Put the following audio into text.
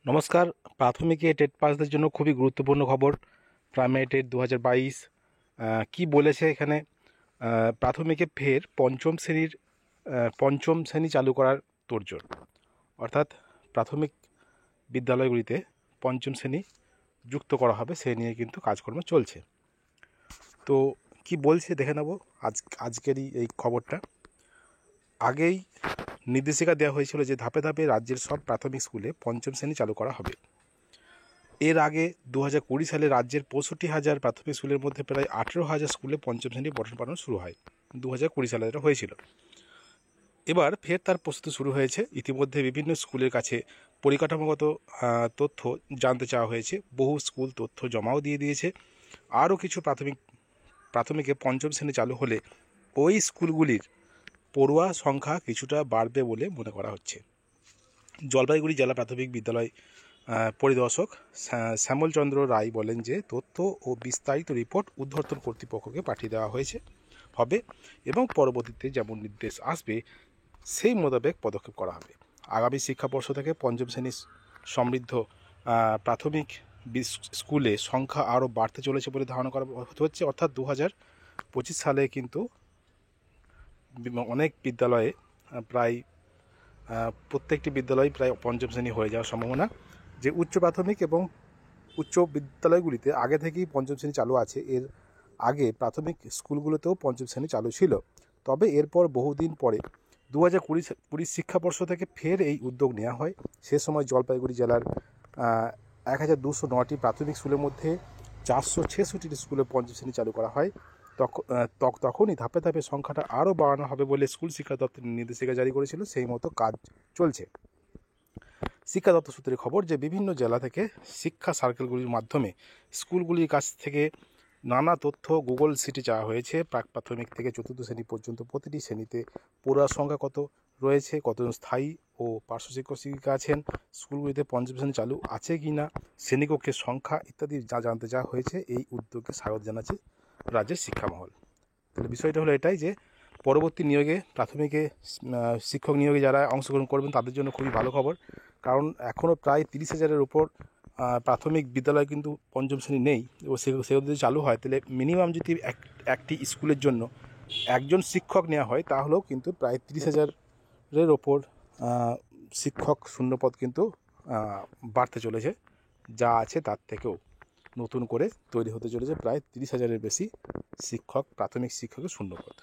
নমস্কার। প্রাথমিকে টেট পাসদের জন্য খুবই গুরুত্বপূর্ণ খবর। প্রাইমারি টেট 2022 কি বলেছে এখানে? প্রাথমিকে ফের পঞ্চম শ্রেণী চালু করার তোড়জোড়। অর্থাৎ প্রাথমিক বিদ্যালয়গুলিতে পঞ্চম শ্রেণী যুক্ত করা হবে, সে নিয়ে কিন্তু কাজকর্ম চলছে। তো কি বলছে দেখে নেব আজকেরই এই খবরটা। আগেই নির্দেশিকা দেওয়া হয়েছিল যে ধাপে ধাপে রাজ্যের সব প্রাথমিক স্কুলে পঞ্চম শ্রেণী চালু করা হবে। এর আগে 2020 সালে রাজ্যের 65,000 প্রাথমিক স্কুলের মধ্যে প্রায় 18,000 স্কুলে পঞ্চম শ্রেণী পঠন পাঠন শুরু হয়। 2020 সালে এটা হয়েছিল। এবার ফের তার প্রস্তুতি শুরু হয়েছে। ইতিমধ্যে বিভিন্ন স্কুলের কাছে পরিকাঠামোগত তথ্য জানতে চাওয়া হয়েছে। বহু স্কুল তথ্য জমাও দিয়ে দিয়েছে। আরও কিছু প্রাথমিকে পঞ্চম শ্রেণী চালু হলে ওই স্কুলগুলির পড়ুয়া সংখ্যা কিছুটা বাড়বে বলে মনে করা হচ্ছে। জলপাইগুড়ি জেলা প্রাথমিক বিদ্যালয় পরিদর্শক শ্যামল চন্দ্র রায় বলেন যে তথ্য ও বিস্তারিত রিপোর্ট ঊর্ধ্বতন কর্তৃপক্ষকে পাঠিয়ে দেওয়া হবে এবং পরবর্তীতে যেমন নির্দেশ আসবে সেই মোতাবেক পদক্ষেপ করা হবে। আগামী শিক্ষাবর্ষ থেকে পঞ্চম শ্রেণী সমৃদ্ধ প্রাথমিক স্কুলে সংখ্যা আরও বাড়তে চলেছে বলে ধারণা করা হচ্ছে। অর্থাৎ 2025 সালে কিন্তু অনেক বিদ্যালয়ে প্রায় প্রত্যেকটি বিদ্যালয় প্রায় পঞ্চম শ্রেণী হয়ে যাওয়ার সম্ভাবনা। যে উচ্চ প্রাথমিক এবং উচ্চ বিদ্যালয়গুলিতে আগে থেকেই পঞ্চম শ্রেণী চালু আছে, এর আগে প্রাথমিক স্কুলগুলোতেও পঞ্চম শ্রেণী চালু ছিল। তবে এরপর বহুদিন পরে 2020 শিক্ষাবর্ষ থেকে ফের এই উদ্যোগ নেওয়া হয়। সে সময় জলপাইগুড়ি জেলার 1209টি প্রাথমিক স্কুলের মধ্যে 466টি স্কুলে পঞ্চম শ্রেণী চালু করা হয়। তখনই ধাপে ধাপে সংখ্যাটা আরও বাড়ানো হবে বলে স্কুল শিক্ষা দপ্তর নির্দেশিকা জারি করেছিল। সেই মতো কাজ চলছে। শিক্ষা দপ্তর সূত্রে খবর যে বিভিন্ন জেলা থেকে শিক্ষা সার্কেলগুলির মাধ্যমে স্কুলগুলির কাছ থেকে নানা তথ্য গুগল সিটে চাওয়া হয়েছে। প্রাক প্রাথমিক থেকে চতুর্থ শ্রেণী পর্যন্ত প্রতিটি শ্রেণীতে পড়ুয়ার সংখ্যা কত রয়েছে, কতজন স্থায়ী ও পার্শ্ব শিক্ষক শিক্ষিকা আছেন, স্কুলগুলিতে পঞ্চম শ্রেণী চালু আছে কি না, শ্রেণীকক্ষের সংখ্যা ইত্যাদি যা জানতে চাওয়া হয়েছে। এই উদ্যোগকে স্বাগত জানাচ্ছে রাজ্যের শিক্ষামহল। তাহলে বিষয়টা হলো এটাই যে পরবর্তী নিয়োগে প্রাথমিকে শিক্ষক নিয়োগে যারা অংশগ্রহণ করবেন তাদের জন্য খুবই ভালো খবর। কারণ এখনও প্রায় 30,000-এর উপর প্রাথমিক বিদ্যালয় কিন্তু পঞ্চম শ্রেণী নেই। এবং সেগুলো যদি চালু হয় তাহলে মিনিমাম যদি একটি স্কুলের জন্য একজন শিক্ষক নেওয়া হয় তাহলেও কিন্তু প্রায় 30,000-এর ওপর শিক্ষক শূন্যপদ কিন্তু বাড়তে চলেছে। যা আছে তার থেকেও নতুন করে তৈরি হতে চলেছে প্রায় 30,000-এর বেশি প্রাথমিক শিক্ষকের শূন্যপদ।